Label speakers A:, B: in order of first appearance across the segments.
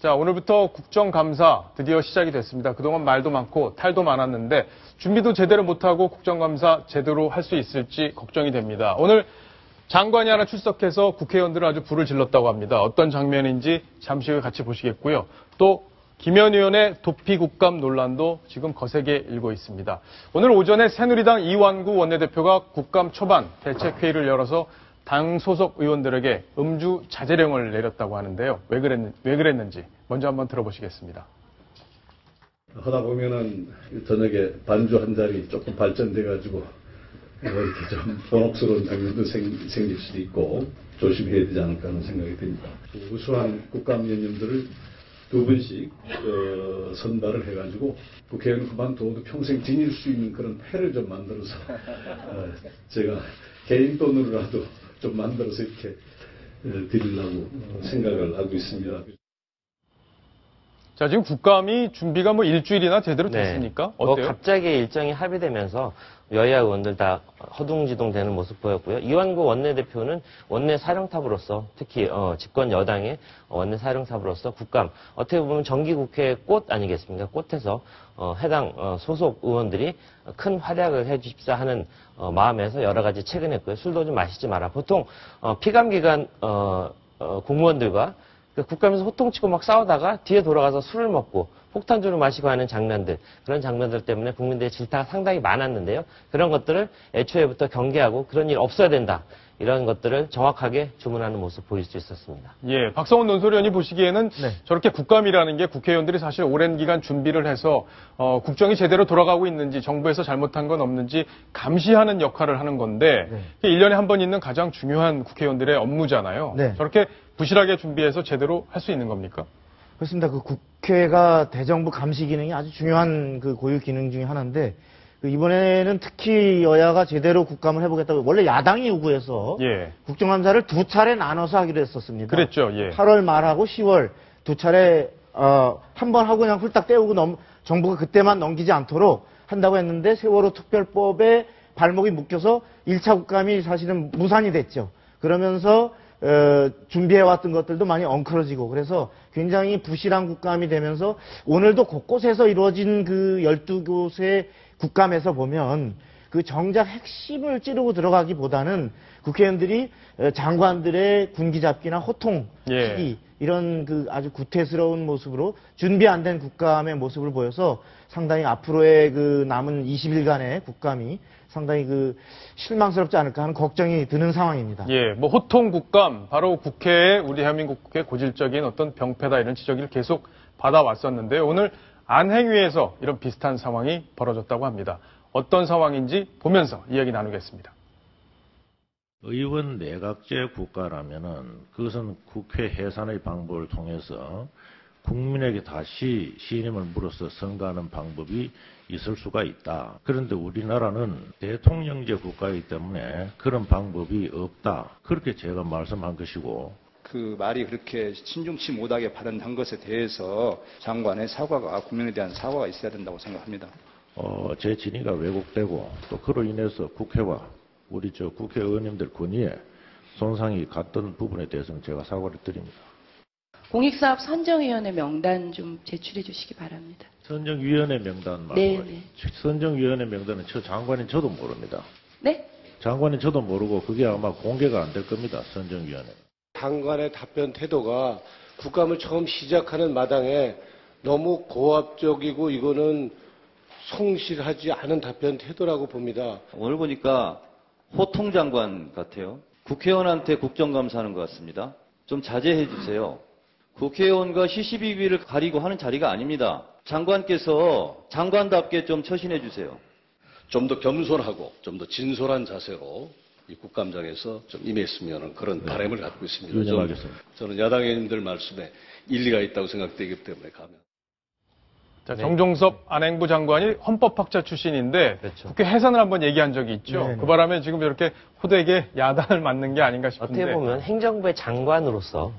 A: 자, 오늘부터 국정감사 드디어 시작이 됐습니다. 그동안 말도 많고 탈도 많았는데 준비도 제대로 못하고 국정감사 제대로 할 수 있을지 걱정이 됩니다. 오늘 장관이 하나 출석해서 국회의원들을 아주 불을 질렀다고 합니다. 어떤 장면인지 잠시 후에 같이 보시겠고요. 또 김현 의원의 도피국감 논란도 지금 거세게 일고 있습니다. 오늘 오전에 새누리당 이완구 원내대표가 국감 초반 대책회의를 열어서 당 소속 의원들에게 음주 자제령을 내렸다고 하는데요. 왜 그랬는지 먼저 한번 들어보시겠습니다.
B: 하다 보면은 저녁에 반주 한 잔이 조금 발전돼가지고 이렇게 좀 번혹스러운 장면도 생길 수도 있고 조심해야 되지 않을까 하는 생각이 듭니다. 우수한 국감위원님들을 두 분씩 선발을 해가지고 국회의원 그만둬도 평생 지닐 수 있는 그런 패를 좀 만들어서 제가 개인 돈으로라도 좀 만들어서 이렇게 드리려고 생각을 하고 있습니다.
A: 자, 지금 국감이 준비가 일주일이나 제대로 됐습니까? 어때요?
C: 갑자기 일정이 합의되면서 여야 의원들 다 허둥지둥 되는 모습 보였고요. 이완구 원내대표는 원내 사령탑으로서 특히 집권 여당의 원내 사령탑으로서 국감 어떻게 보면 정기국회 꽃 아니겠습니까? 꽃에서 해당 소속 의원들이 큰 활약을 해주십사 하는 마음에서 여러 가지 체근했고요. 술도 좀 마시지 마라. 보통 피감기관 공무원들과 국감에서 호통치고 막 싸우다가 뒤에 돌아가서 술을 먹고 폭탄주를 마시고 하는 장면들, 그런 장면들 때문에 국민들의 질타가 상당히 많았는데요. 그런 것들을 애초에부터 경계하고 그런 일 없어야 된다. 이런 것들을 정확하게 주문하는 모습 보일 수 있었습니다.
A: 예, 박성훈 논설위원이 보시기에는 저렇게 국감이라는 게 국회의원들이 사실 오랜 기간 준비를 해서 국정이 제대로 돌아가고 있는지 정부에서 잘못한 건 없는지 감시하는 역할을 하는 건데 1년에 한 번 있는 가장 중요한 국회의원들의 업무잖아요. 저렇게 부실하게 준비해서 제대로 할 수 있는 겁니까?
D: 그렇습니다. 그 국회가 대정부 감시 기능이 아주 중요한 그 고유 기능 중에 하나인데 이번에는 특히 여야가 제대로 국감을 해보겠다고 원래 야당이 요구해서 국정감사를 두 차례 나눠서 하기로 했었습니다.
A: 그랬죠.
D: 8월 말하고 10월 두 차례 한 번 하고 그냥 훌딱 떼우고 정부가 그때만 넘기지 않도록 한다고 했는데 세월호 특별법에 발목이 묶여서 1차 국감이 사실은 무산이 됐죠. 그러면서 준비해왔던 것들도 많이 엉클어지고 그래서 굉장히 부실한 국감이 되면서 오늘도 곳곳에서 이루어진 그 12곳의 국감에서 보면 그 정작 핵심을 찌르고 들어가기보다는 국회의원들이 장관들의 군기잡기나 호통 시기 이런 그 아주 구태스러운 모습으로 준비 안 된 국감의 모습을 보여서 상당히 앞으로의 그 남은 20일간의 국감이 상당히 그 실망스럽지 않을까 하는 걱정이 드는 상황입니다.
A: 호통 국감, 바로 국회에 우리 대한민국 국회 고질적인 어떤 병폐다 이런 지적을 계속 받아왔었는데 오늘 안행위에서 이런 비슷한 상황이 벌어졌다고 합니다. 어떤 상황인지 보면서 이야기 나누겠습니다.
E: 의원 내각제 국가라면은 그것은 국회 해산의 방법을 통해서 국민에게 다시 신임을 물어서 선거하는 방법이 있을 수가 있다. 그런데 우리나라는 대통령제 국가이기 때문에 그런 방법이 없다. 그렇게 제가 말씀한 것이고
F: 그 말이 그렇게 신중치 못하게 발언한 것에 대해서 장관의 사과가 국민에 대한 사과가 있어야 된다고 생각합니다.
E: 제 진위가 왜곡되고 또 그로 인해서 국회와 우리 국회의원님들 권위에 손상이 갔던 부분에 대해서는 제가 사과를 드립니다.
G: 공익사업 선정위원회 명단 좀 제출해 주시기 바랍니다.
E: 선정위원회 명단 말이죠. 선정위원회 명단은 장관인 저도 모릅니다.
G: 네?
E: 장관인 저도 모르고 그게 아마 공개가 안 될 겁니다. 선정위원회.
H: 장관의 답변 태도가 국감을 처음 시작하는 마당에 너무 고압적이고 이거는 성실하지 않은 답변 태도라고 봅니다.
I: 오늘 보니까 호통 장관 같아요. 국회의원한테 국정감사하는 것 같습니다. 좀 자제해 주세요. 국회의원과 시시비비를 가리고 하는 자리가 아닙니다. 장관께서 장관답게 좀 처신해 주세요.
B: 좀 더 겸손하고 좀 더 진솔한 자세로 이 국감장에서 좀 임했으면 그런 바람을 갖고 있습니다. 저는 야당 의원님들 말씀에 일리가 있다고 생각되기 때문에 가면.
A: 자, 정종섭 안행부 장관이 헌법학자 출신인데 국회 해산을 한번 얘기한 적이 있죠. 그 바람에 지금 이렇게 호되게 야단을 맞는 게 아닌가 싶은데.
C: 어떻게 보면 행정부의 장관으로서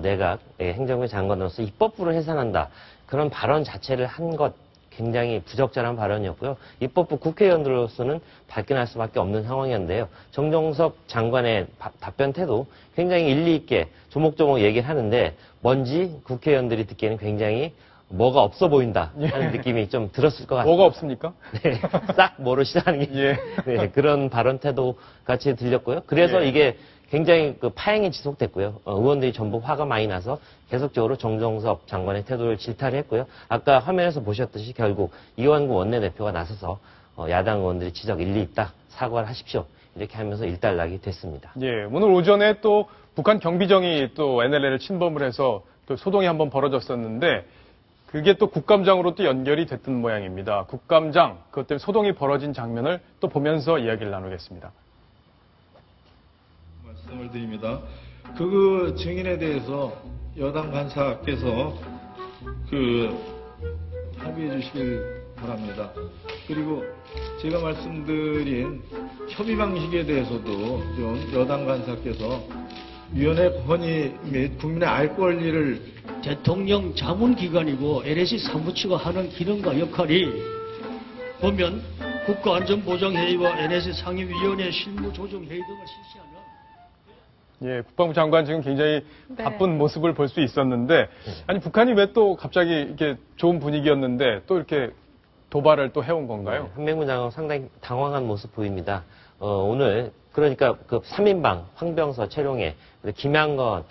C: 내각의 행정부의 장관으로서 입법부를 해산한다. 그런 발언 자체를 한 것 굉장히 부적절한 발언이었고요. 입법부 국회의원들로서는 발끈할 수밖에 없는 상황이었는데요. 정종섭 장관의 답변 태도 굉장히 일리 있게 조목조목 얘기를 하는데 뭔지 국회의원들이 듣기에는 굉장히 뭐가 없어 보인다 하는 느낌이 좀 들었을 것 같습니다.
A: 뭐가 없습니까?
C: 네, 싹 뭐로 시작하는 게
A: 예.
C: 네, 그런 발언 태도 같이 들렸고요. 그래서
A: 예.
C: 이게 굉장히 그 파행이 지속됐고요. 의원들이 전부 화가 많이 나서 계속적으로 정종섭 장관의 태도를 질타를 했고요. 아까 화면에서 보셨듯이 결국 이완구 원내대표가 나서서 야당 의원들이 지적 일리 있다, 사과를 하십시오. 이렇게 하면서 일단락이 됐습니다.
A: 예, 오늘 오전에 또 북한 경비정이 또 NLL을 침범을 해서 또 소동이 한번 벌어졌었는데 그게 또 국감장으로 또 연결이 됐던 모양입니다. 국감장, 그것 때문에 소동이 벌어진 장면을 또 보면서 이야기를 나누겠습니다.
J: 말씀을 드립니다. 그 증인에 대해서 여당 간사께서 협의해 주시길 바랍니다. 그리고 제가 말씀드린 협의 방식에 대해서도 좀 여당 간사께서 위원회 건의 및 국민의 알 권리를
K: 대통령 자문기관이고 LSE 사무처가 하는 기능과 역할이 보면 국가안전보장회의와 NSC 상임위원회 실무조정회의 등을 실시하는
A: 예, 국방부 장관 지금 굉장히 바쁜 모습을 볼 수 있었는데 아니 북한이 왜 또 갑자기 이렇게 좋은 분위기였는데 또 이렇게 도발을 또 해온 건가요?
C: 한명훈 장관 상당히 당황한 모습 보입니다. 오늘 그러니까 그 3인방 황병서 최룡해 김양건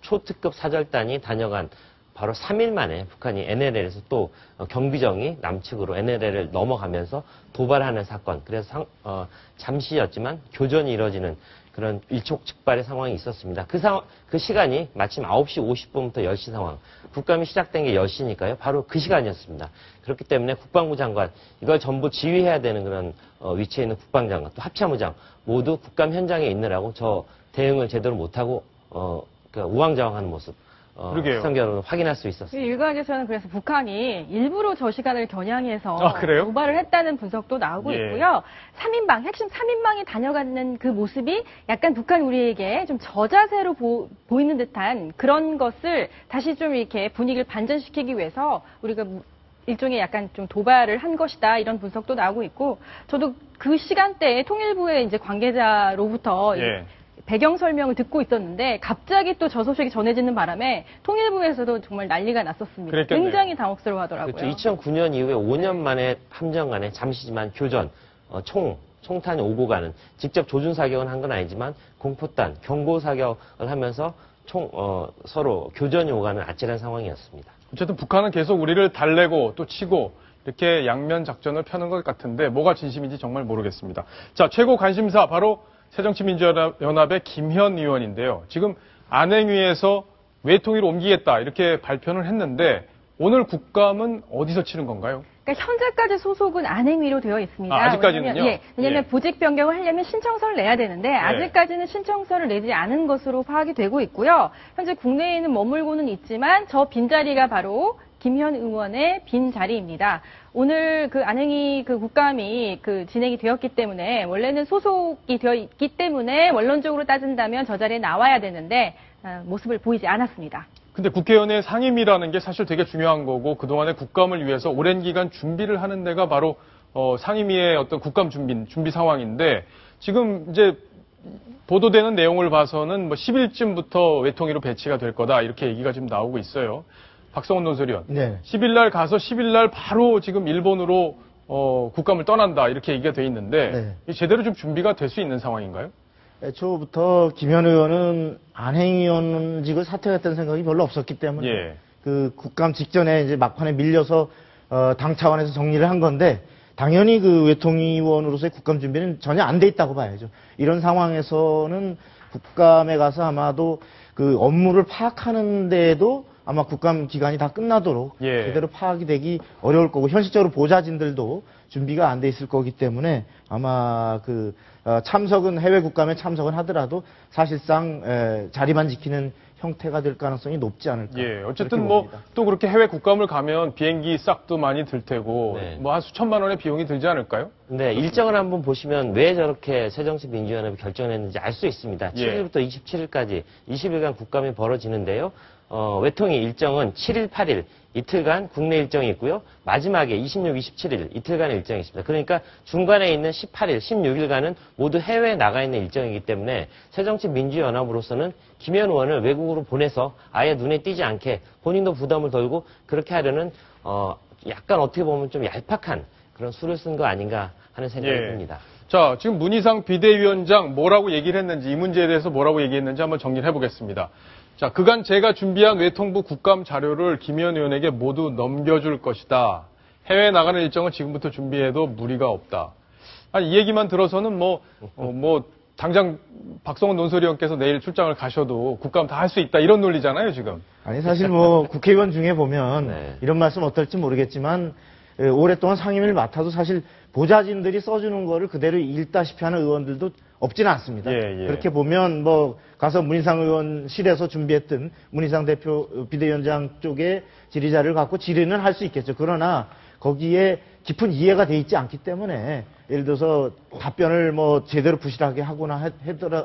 C: 초특급 사절단이 다녀간 바로 3일 만에 북한이 NLL에서 또 경비정이 남측으로 NLL을 넘어가면서 도발하는 사건. 그래서 잠시였지만 교전이 이뤄지는 그런 일촉즉발의 상황이 있었습니다. 그 시간이 마침 9시 50분부터 10시 상황. 국감이 시작된 게 10시니까요. 바로 그 시간이었습니다. 그렇기 때문에 국방부 장관, 이걸 전부 지휘해야 되는 그런 위치에 있는 국방장관, 또 합참의장 모두 국감 현장에 있느라고 저 대응을 제대로 못하고 우왕좌왕하는 모습. 시청자로는 확인할 수 있었습니다.
L: 일각에서는 그래서 북한이 일부러 저 시간을 겨냥해서
A: 그래요?
L: 도발을 했다는 분석도 나오고 있고요. 3인방, 핵심 3인방이 다녀가는 그 모습이 약간 북한 우리에게 좀 저자세로 보이는 듯한 그런 것을 다시 좀 이렇게 분위기를 반전시키기 위해서 우리가 일종의 약간 좀 도발을 한 것이다 이런 분석도 나오고 있고 저도 그 시간대에 통일부의 이제 관계자로부터 배경 설명을 듣고 있었는데 갑자기 또 저 소식이 전해지는 바람에 통일부에서도 정말 난리가 났었습니다.
A: 그랬겠네요.
L: 굉장히 당혹스러워하더라고요.
C: 그렇죠. 2009년 이후에 5년 만에 함정 간에 잠시지만 교전, 총탄이 오고 가는 직접 조준 사격은 한 건 아니지만 공포탄, 경고 사격을 하면서 서로 교전이 오가는 아찔한 상황이었습니다.
A: 어쨌든 북한은 계속 우리를 달래고 또 치고 이렇게 양면 작전을 펴는 것 같은데 뭐가 진심인지 정말 모르겠습니다. 자, 최고 관심사 바로 새정치민주연합의 김현 의원인데요. 지금 안행위에서 외통위로 옮기겠다 이렇게 발표를 했는데 오늘 국감은 어디서 치른 건가요?
L: 그러니까 현재까지 소속은 안행위로 되어 있습니다.
A: 아직까지는요?
L: 왜냐하면 보직 변경을 하려면 신청서를 내야 되는데 아직까지는 신청서를 내지 않은 것으로 파악이 되고 있고요. 현재 국내에는 머물고는 있지만 저 빈자리가 바로 김현 의원의 빈 자리입니다. 오늘 그 안행위 그 국감이 진행이 되었기 때문에 원래는 소속이 되어 있기 때문에 원론적으로 따진다면 저 자리에 나와야 되는데 모습을 보이지 않았습니다.
A: 근데 국회의원의 상임이라는 게 사실 되게 중요한 거고 그동안의 국감을 위해서 오랜 기간 준비를 하는 데가 바로 상임위의 어떤 국감 준비 상황인데 지금 이제 보도되는 내용을 봐서는 뭐 10일쯤부터 외통위로 배치가 될 거다 이렇게 얘기가 지금 나오고 있어요. 박성원 논설위원.
D: 네.
A: 10일 날 가서 10일 날 바로 지금 일본으로 국감을 떠난다 이렇게 얘기가 돼 있는데 제대로 좀 준비가 될 수 있는 상황인가요?
D: 애초부터 김현 의원은 안행위원직을 사퇴했다는 생각이 별로 없었기 때문에 그 국감 직전에 이제 막판에 밀려서 당 차원에서 정리를 한 건데 당연히 그 외통위원으로서의 국감 준비는 전혀 안 돼 있다고 봐야죠. 이런 상황에서는 국감에 가서 아마도 그 업무를 파악하는 데에도 아마 국감 기간이 다 끝나도록 제대로 파악이 되기 어려울 거고 현실적으로 보좌진들도 준비가 안 돼 있을 거기 때문에 아마 그 참석은 해외 국감에 참석은 하더라도 사실상 자리만 지키는 형태가 될 가능성이 높지 않을까.
A: 어쨌든 뭐 또 그렇게 해외 국감을 가면 비행기 싹도 많이 들 테고 뭐 한 수천만 원의 비용이 들지 않을까요?
C: 네, 일정을 한번 보시면 왜 저렇게 새정치민주연합이 결정했는지 알 수 있습니다. 7일부터 27일까지 20일간 국감이 벌어지는데요. 외통위 일정은 7일, 8일 이틀간 국내 일정이 있고요. 마지막에 26, 27일 이틀간의 일정이 있습니다. 그러니까 중간에 있는 18일, 16일간은 모두 해외에 나가 있는 일정이기 때문에 새정치민주연합으로서는 김의원 의원을 외국으로 보내서 아예 눈에 띄지 않게 본인도 부담을 덜고 그렇게 하려는 약간 어떻게 보면 좀 얄팍한 그런 수를 쓴 거 아닌가 하는 생각이 듭니다.
A: 자, 지금 문희상 비대위원장 뭐라고 얘기를 했는지, 이 문제에 대해서 뭐라고 얘기했는지 한번 정리를 해보겠습니다. 자, 그간 제가 준비한 외통부 국감 자료를 김의원 의원에게 모두 넘겨줄 것이다. 해외에 나가는 일정은 지금부터 준비해도 무리가 없다. 아니, 이 얘기만 들어서는 당장 박성원 논설위원께서 내일 출장을 가셔도 국감 다 할 수 있다. 이런 논리잖아요, 지금.
D: 아니, 사실 국회의원 중에 보면 이런 말씀 어떨지 모르겠지만 오랫동안 상임위를 맡아도 사실 보좌진들이 써주는 거를 그대로 읽다시피 하는 의원들도 없지는 않습니다. 그렇게 보면 가서 문희상 의원실에서 준비했던 문희상 대표 비대위원장 쪽의 질의자를 갖고 질의는 할 수 있겠죠. 그러나 거기에 깊은 이해가 돼 있지 않기 때문에 예를 들어서 답변을 제대로 부실하게 하거나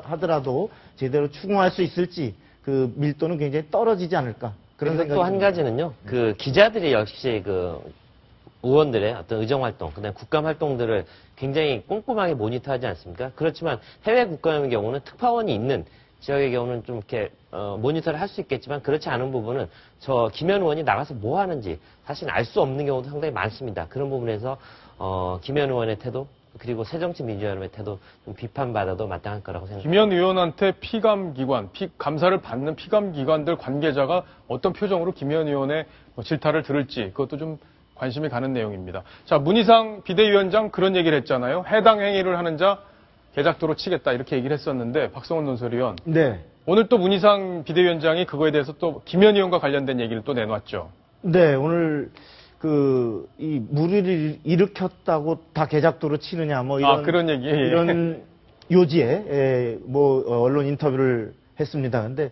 D: 하더라도 제대로 추궁할 수 있을지 그 밀도는 굉장히 떨어지지 않을까 그런 생각이
C: 또 한 가지는요. 그 기자들이 역시 의원들의 어떤 의정 활동, 그다음에 국감 활동들을 굉장히 꼼꼼하게 모니터하지 않습니까? 그렇지만 해외 국감의 경우는 특파원이 있는 지역의 경우는 좀 이렇게 모니터를 할 수 있겠지만 그렇지 않은 부분은 김의원 의원이 나가서 뭐 하는지 사실 알 수 없는 경우도 상당히 많습니다. 그런 부분에서 김의원 의원의 태도 그리고 새정치민주연합의 태도 좀 비판받아도 마땅할 거라고 생각합니다.
A: 김의원 의원한테 피감기관, 감사를 받는 피감기관들 관계자가 어떤 표정으로 김의원 의원의 질타를 들을지 그것도 좀 관심이 가는 내용입니다. 자, 문희상 비대위원장 그런 얘기를 했잖아요. 해당 행위를 하는 자 개작도로 치겠다 이렇게 얘기를 했었는데 박성원 논설위원.
D: 네.
A: 오늘 또 문희상 비대위원장이 그거에 대해서 또 김의원 의원과 관련된 얘기를 또 내놨죠.
D: 네, 오늘 이 무리를 일으켰다고 다 개작도로 치느냐 이런
A: 그런 얘기.
D: 이런 요지에 언론 인터뷰를 했습니다. 근데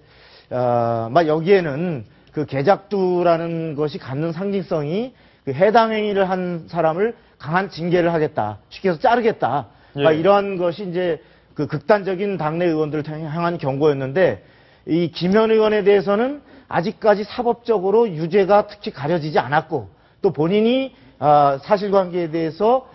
D: 여기에는 그 개작도라는 것이 갖는 상징성이 그 해당 행위를 한 사람을 강한 징계를 하겠다, 쉽게 해서 자르겠다. 이러한 것이 이제 그 극단적인 당내 의원들을 향한 경고였는데 이 김의원 의원에 대해서는 아직까지 사법적으로 유죄가 특히 가려지지 않았고 또 본인이 사실관계에 대해서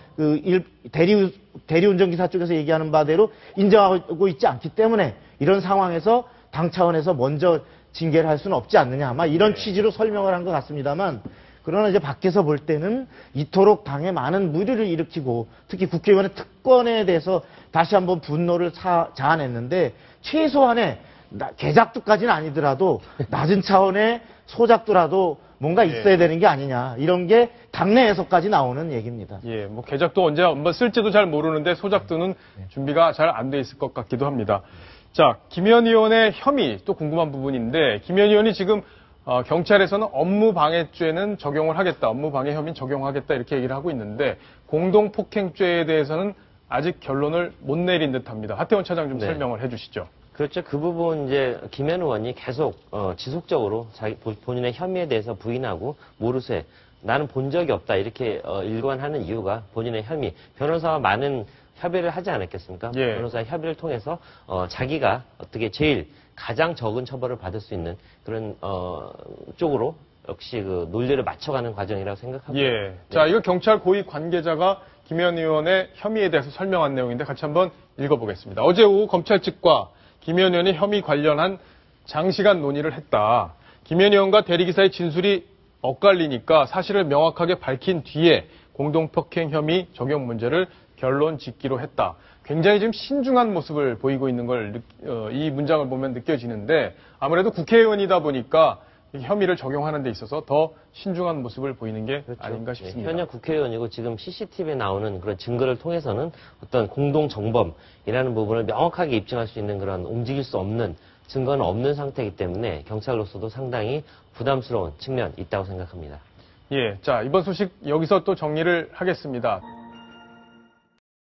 D: 대리운전기사 쪽에서 얘기하는 바대로 인정하고 있지 않기 때문에 이런 상황에서 당 차원에서 먼저 징계를 할 수는 없지 않느냐 이런 취지로 설명을 한 것 같습니다만 그러나 이제 밖에서 볼 때는 이토록 당에 많은 무리를 일으키고 특히 국회의원의 특권에 대해서 다시 한번 분노를 자아냈는데 최소한의 개작도까지는 아니더라도 낮은 차원의 소작도라도 뭔가 있어야 되는 게 아니냐 이런 게 당내에서까지 나오는 얘기입니다.
A: 개작도 언제 한번 쓸지도 잘 모르는데 소작도는 준비가 잘 안 돼 있을 것 같기도 합니다. 자, 김의원 의원의 혐의 또 궁금한 부분인데 김의원 의원이 지금 경찰에서는 업무방해죄는 적용을 하겠다, 업무방해 혐의 적용하겠다 이렇게 얘기를 하고 있는데 공동폭행죄에 대해서는 아직 결론을 못 내린 듯합니다. 하태원 차장 좀 설명을 해주시죠.
C: 그렇죠. 그 부분 이제 김의원 의원이 계속 지속적으로 본인의 혐의에 대해서 부인하고 모르쇠 나는 본 적이 없다 이렇게 일관하는 이유가 본인의 혐의 변호사와 많은 협의를 하지 않았겠습니까? 변호사의 협의를 통해서 자기가 어떻게 제일 가장 적은 처벌을 받을 수 있는 그런 쪽으로 역시 그 논리를 맞춰가는 과정이라고 생각합니다.
A: 자, 이거 경찰 고위 관계자가 김의원 의원의 혐의에 대해서 설명한 내용인데 같이 한번 읽어보겠습니다. 어제 오후 검찰 측과 김의원 의원의 혐의 관련한 장시간 논의를 했다. 김의원 의원과 대리기사의 진술이 엇갈리니까 사실을 명확하게 밝힌 뒤에 공동폭행 혐의 적용 문제를 결론 짓기로 했다. 굉장히 지금 신중한 모습을 보이고 있는 걸 이 문장을 보면 느껴지는데 아무래도 국회의원이다 보니까 혐의를 적용하는 데 있어서 더 신중한 모습을 보이는 게 아닌가 싶습니다.
C: 현역 국회의원이고 지금 CCTV에 나오는 그런 증거를 통해서는 어떤 공동정범이라는 부분을 명확하게 입증할 수 있는 그런 움직일 수 없는 증거는 없는 상태이기 때문에 경찰로서도 상당히 부담스러운 측면이 있다고 생각합니다.
A: 자, 이번 소식 여기서 또 정리를 하겠습니다.